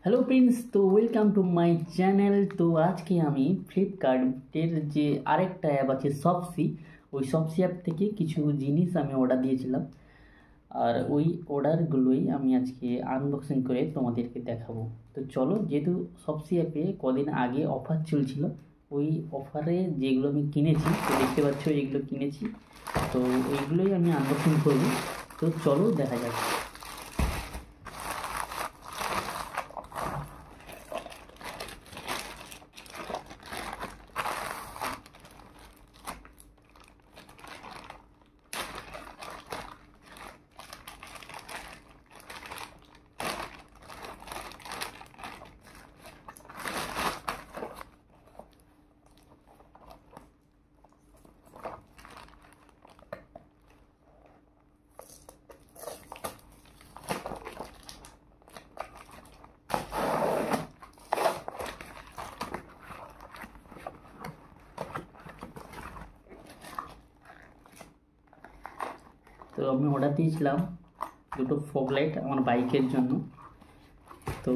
Hello friends, তো welcome to my channel. তো আজকে আমি ফ্লিপকার্টের যে আরেকটা অ্যাপ আছে শপসি, ওই শপসি অ্যাপ থেকে কিছু জিনিস আমি অর্ডার দিয়েছিলাম। আর ওই অর্ডারগুলোই আমি আজকে আনবক্সিং করে তোমাদেরকে দেখাবো। তো চলো, যেহেতু শপসি অ্যাপে কদিন আগে অফার চলছিল, ওই অফারে যেগুলো আমি কিনেছি, তো দেখতে পাচ্ছ এইগুলো কিনেছি, তো এইগুলোই আমি আনবক্সিং করবো। তো চলো দেখা যাক। তো আমি অর্ডার দিয়েছিলাম দুটো ফগ লাইট আমার বাইকের জন্য। তো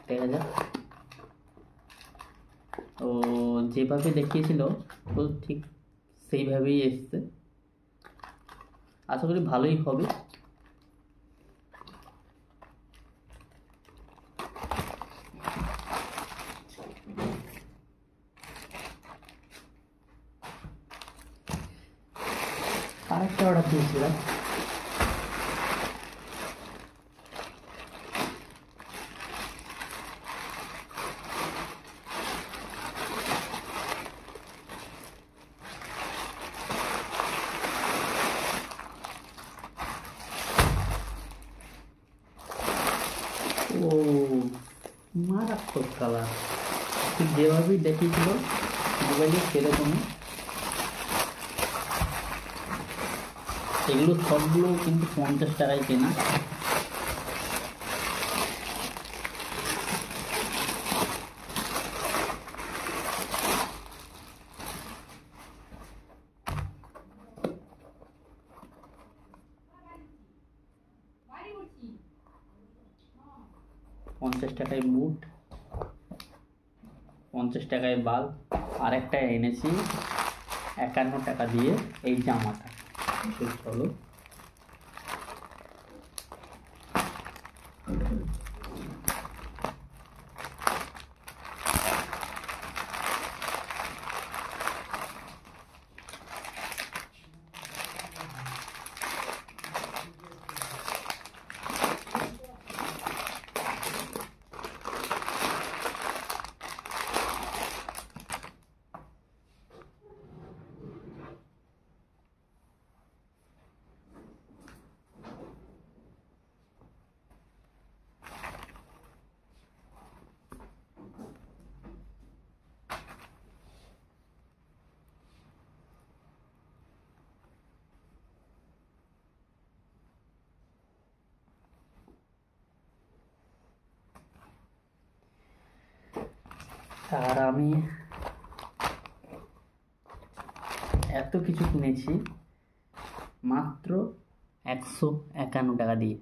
দেখা যাক। তো যেভাবে দেখিয়েছিল তো ঠিক সেইভাবেই এসছে, আশা করি ভালোই হবে। আরেকটা অর্ডার দিয়েছিলাম, ও মারাত্মক কালার, ঠিক যেভাবেই দেখিয়েছিল মোবাইলে সেরকমই। এগুলো সবগুলো কিন্তু 50 টাকায় কেনা। পঞ্চাশ টাকায় বুট, 50 টাকায় বাল্ব, আর একটা এনেছি 51 টাকা দিয়ে এই জামাটা। তো চলো, আর আমি এত কিছু কিনেছি মাত্র 151 টাকা দিয়ে।